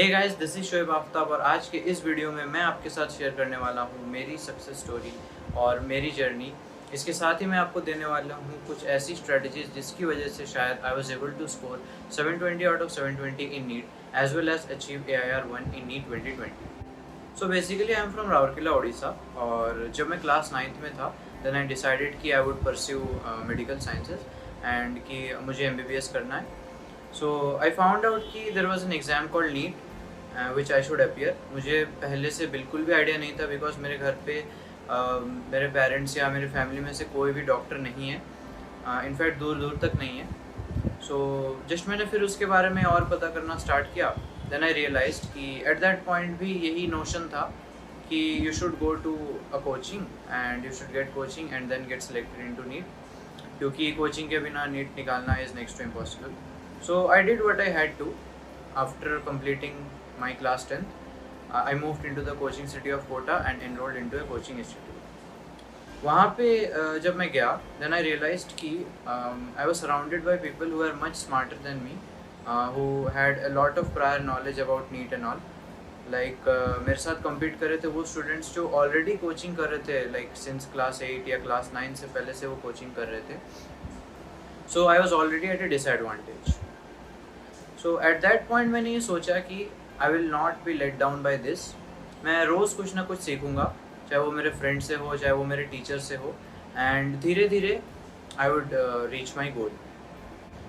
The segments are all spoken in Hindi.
Hey guys, this is Shoaib Aftab और आज के इस वीडियो में मैं आपके साथ शेयर करने वाला हूँ मेरी सक्सेस स्टोरी और मेरी जर्नी। इसके साथ ही मैं आपको देने वाला हूँ कुछ ऐसी स्ट्रेटजीज जिसकी वजह से शायद I was able to score 720 out of 720 in NEET as well as achieve AIR 1 in NEET 2020। So basically I am from Rourkela Orissa और जब मैं क्लास 9th में था देन आई डिसाइडेड कि I would pursue medical sciences and कि मुझे MBBS करना है। सो आई फाउंड आउट कि there was an exam called NEET which I should appear. मुझे पहले से बिल्कुल भी आइडिया नहीं था बिकॉज मेरे घर पे मेरे पेरेंट्स या मेरे फैमिली में से कोई भी डॉक्टर नहीं है, इनफैक्ट दूर दूर तक नहीं है। सो जस्ट मैंने फिर उसके बारे में और पता करना स्टार्ट किया। देन आई रियलाइज्ड कि एट दैट पॉइंट भी यही नोशन था कि you should go to a coaching and you should get coaching and then get selected into NEET, क्योंकि कोचिंग के बिना नीट निकालना is next to impossible. So I did what I had to. After completing my class 10th, I moved into the coaching city of Kota and enrolled into a coaching institute. वहाँ पे जब मैं गया then I realized कि I was surrounded by people who were much smarter than me, who had a lot of prior knowledge about NEET and all. Like मेरे साथ compete कर रहे थे वो students जो already coaching कर रहे थे like since class 8 या class 9 से पहले से वो coaching कर रहे थे. So I was already at a disadvantage. So at that point मैंने ये सोचा कि I will not be let down by this. मैं रोज़ कुछ ना कुछ सीखूँगा, चाहे वो मेरे फ्रेंड से हो चाहे वो मेरे टीचर से हो, एंड धीरे धीरे I would reach my goal.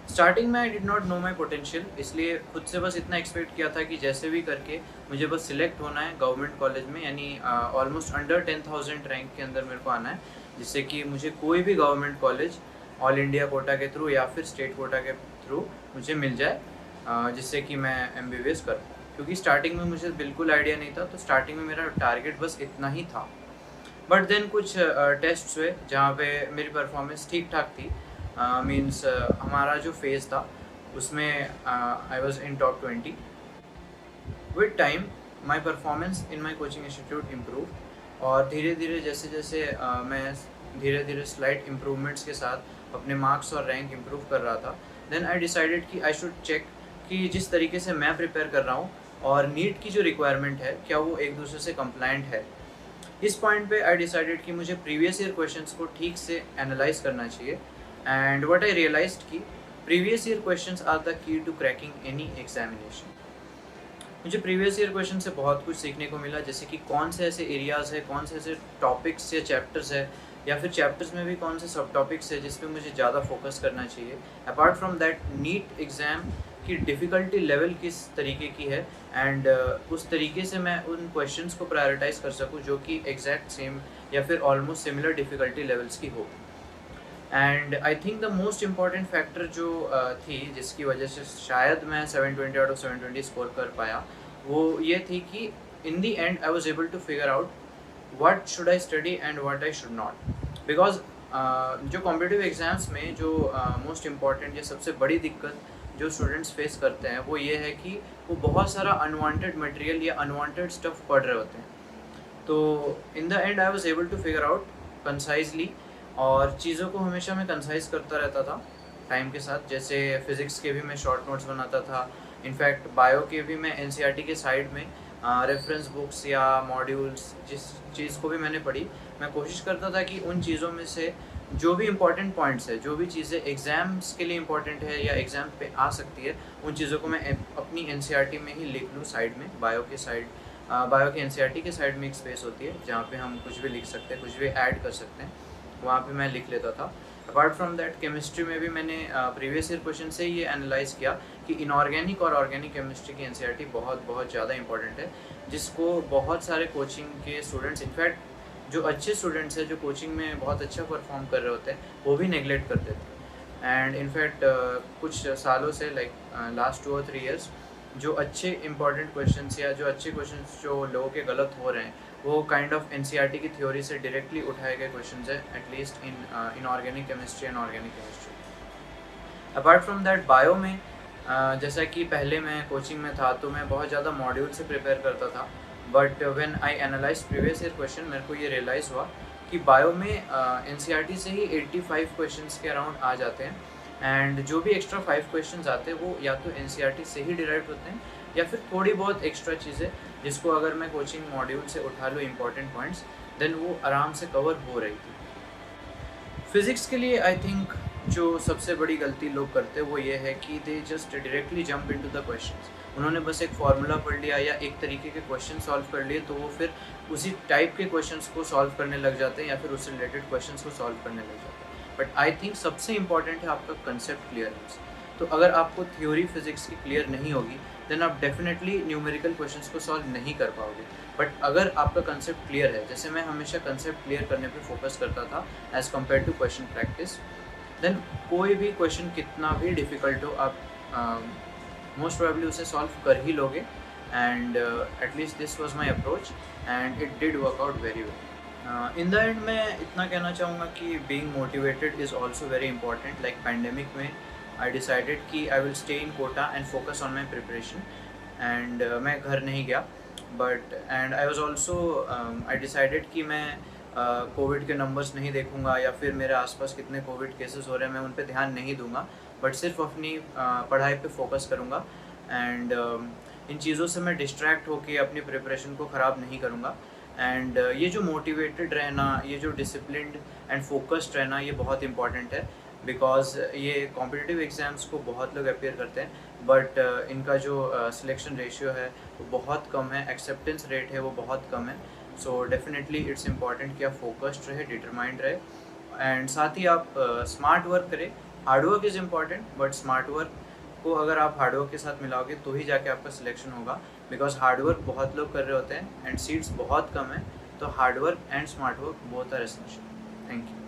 Starting में I did not know my potential, इसलिए खुद से बस इतना एक्सपेक्ट किया था कि जैसे भी करके मुझे बस सिलेक्ट होना है गवर्नमेंट कॉलेज में, यानी ऑलमोस्ट अंडर 10,000 रैंक के अंदर मेरे को आना है, जिससे कि मुझे कोई भी government college all India quota के थ्रू या फिर स्टेट कोटा के थ्रू मुझे मिल जाए, जिससे कि मैं MBBS कर पाऊँ। क्योंकि स्टार्टिंग में मुझे बिल्कुल आइडिया नहीं था, तो स्टार्टिंग में मेरा टारगेट बस इतना ही था। बट देन कुछ टेस्ट्स हुए जहाँ पे मेरी परफॉर्मेंस ठीक ठाक थी। मीन्स हमारा जो फेज़ था उसमें I was in top 20। With time my performance in my coaching institute improve, और धीरे धीरे जैसे जैसे मैं धीरे धीरे स्लाइट इम्प्रूवमेंट्स के साथ अपने मार्क्स और रैंक इम्प्रूव कर रहा था, देन आई डिसाइडेड कि आई शुड चेक कि जिस तरीके से मैं प्रिपेयर कर रहा हूँ और नीट की जो रिक्वायरमेंट है क्या वो एक दूसरे से कंप्लायंट है। इस पॉइंट पे आई डिसाइडेड कि मुझे प्रीवियस ईयर क्वेश्चंस को ठीक से एनालाइज करना चाहिए, एंड व्हाट आई रियलाइज्ड कि previous year questions are the key to cracking any examination. मुझे प्रीवियस ईयर क्वेश्चन से बहुत कुछ सीखने को मिला, जैसे कि कौन से ऐसे एरियाज़ है, कौन से ऐसे टॉपिक्स या चैप्टर्स है, या फिर चैप्टर्स में भी कौन से सब टॉपिक्स है जिस पे मुझे ज़्यादा फोकस करना चाहिए। Apart from that NEET exam की डिफ़िकल्टी लेवल किस तरीके की है, एंड उस तरीके से मैं उन क्वेश्चंस को प्रायोरिटाइज़ कर सकूं जो कि एग्जैक्ट सेम या फिर ऑलमोस्ट सिमिलर डिफ़िकल्टी लेवल्स की हो। And I think the most important factor जो थी जिसकी वजह से शायद मैं 720 आउट ऑफ 720 स्कोर कर पाया, वो ये थी कि in the end I was able to figure out what should I study and what I should not. Because जो कॉम्पिटिटिव एग्ज़ाम्स में जो मोस्ट इम्पॉर्टेंट या सबसे बड़ी दिक्कत जो स्टूडेंट्स फेस करते हैं वो ये है कि वो बहुत सारा अनवांटेड मटेरियल या अनवांटेड स्टफ पढ़ रहे होते हैं। तो in the end I was able to figure out concisely, और चीज़ों को हमेशा मैं कंसाइज करता रहता था टाइम के साथ। जैसे फिज़िक्स के भी मैं शॉर्ट नोट्स बनाता था, इनफैक्ट बायो के भी मैं NCERT के साइड में रेफरेंस बुक्स या मॉड्यूल्स जिस चीज़ को भी मैंने पढ़ी, मैं कोशिश करता था कि उन चीज़ों में से जो भी इम्पॉर्टेंट पॉइंट्स है, जो भी चीज़ें एग्ज़ाम्स के लिए इम्पॉर्टेंट है या एग्ज़ाम पे आ सकती है, उन चीज़ों को मैं अपनी NCERT में ही लिख लूँ साइड में। बायो के साइड बायो के NCERT के साइड में एक स्पेस होती है जहाँ पे हम कुछ भी लिख सकते हैं, कुछ भी ऐड कर सकते हैं, वहाँ पे मैं लिख लेता था। अपार्ट फ्रॉम दैट केमिस्ट्री में भी मैंने प्रीवियस ईयर क्वेश्चन से ये एनालाइज़ किया कि इनऑर्गेनिक और ऑर्गेनिक केमिस्ट्री की NCERT बहुत ज़्यादा इंपॉर्टेंट है, जिसको बहुत सारे कोचिंग के स्टूडेंट्स, इनफैक्ट जो अच्छे स्टूडेंट्स हैं जो कोचिंग में बहुत अच्छा परफॉर्म कर रहे होते हैं, वो भी नेगलेक्ट कर देते हैं। एंड इनफैक्ट कुछ सालों से लाइक लास्ट 2 और 3 ईयर्स जो अच्छे इंपॉर्टेंट क्वेश्चंस या जो अच्छे क्वेश्चंस जो लोगों के गलत हो रहे हैं, वो काइंड ऑफ NCERT की थ्योरी से डायरेक्टली उठाए गए क्वेश्चंस हैं, at least in organic chemistry and organic chemistry. Apart from that bio में जैसा कि पहले मैं कोचिंग में था तो मैं बहुत ज़्यादा मॉड्यूल से प्रिपेयर करता था, but when I analyse previous year question मेरे को ये रियलाइज़ हुआ कि बायो में NCERT से ही 85 क्वेश्चंस के अराउंड आ जाते हैं, एंड जो भी एक्स्ट्रा 5 क्वेश्चंस आते हैं वो या तो NCERT से ही डिराइव होते हैं या फिर थोड़ी बहुत एक्स्ट्रा चीज़ें जिसको अगर मैं कोचिंग मॉड्यूल से उठा लूँ इम्पॉर्टेंट पॉइंट्स, देन वो आराम से कवर हो रही थी। फिज़िक्स के लिए आई थिंक जो सबसे बड़ी गलती लोग करते हैं वो ये है कि they just directly jump into the questions. उन्होंने बस एक फार्मूला पढ़ लिया या एक तरीके के क्वेश्चन सॉल्व कर लिए, तो वो फिर उसी टाइप के क्वेश्चंस को सॉल्व करने लग जाते हैं या फिर उससे रिलेटेड क्वेश्चंस को सॉल्व करने लग जाते हैं। बट आई थिंक सबसे इंपॉर्टेंट है आपका कंसेप्ट क्लियरेंस। तो अगर आपको थ्योरी फिज़िक्स की क्लियर नहीं होगी, देन आप डेफिनेटली न्यूमेरिकल क्वेश्चंस को सॉल्व नहीं कर पाओगे। बट अगर आपका कंसेप्ट क्लियर है, जैसे मैं हमेशा कंसेप्ट क्लियर करने पे फोकस करता था as compare to question practice, then कोई भी क्वेश्चन कितना भी डिफ़िकल्ट हो, आप मोस्ट प्रोबेबली उसे सॉल्व कर ही लोगे। And at least this was my approach and it did work out very well. In the end मैं इतना कहना चाहूँगा कि being motivated is also very important. Like pandemic में आई डिसाइडेड कि I will stay in Kota and focus on my preparation, and मैं घर नहीं गया। But and I was also I decided कि मैं कोविड के नंबर्स नहीं देखूंगा या फिर मेरे आसपास कितने कोविड केसेस हो रहे हैं मैं उन पे ध्यान नहीं दूंगा, बट सिर्फ अपनी पढ़ाई पे फोकस करूंगा। एंड इन चीज़ों से मैं डिस्ट्रैक्ट होकर अपनी प्रिपरेशन को ख़राब नहीं करूंगा। एंड ये जो मोटिवेटेड रहना, ये जो डिसिप्लिन्ड एंड फोकस्ड रहना, ये बहुत इंपॉर्टेंट है। बिकॉज ये कॉम्पिटिटिव एग्ज़ाम्स को बहुत लोग अपेयर करते हैं, बट इनका जो सिलेक्शन रेशियो है वो बहुत कम है, एक्सेप्टेंस रेट है वो बहुत कम है। सो डेफिनेटली इट्स इम्पॉर्टेंट कि आप फोकस्ड रहे, डिटरमाइंड रहे, एंड साथ ही आप स्मार्ट वर्क करें। Hard work is important, but smart work को अगर आप हार्ड वर्क के साथ मिलाओगे तो ही जाके आपका सिलेक्शन होगा। बिकॉज हार्ड वर्क बहुत लोग कर रहे होते हैं एंड सीट्स बहुत कम है, तो hard work and smart work both are essential. Thank you.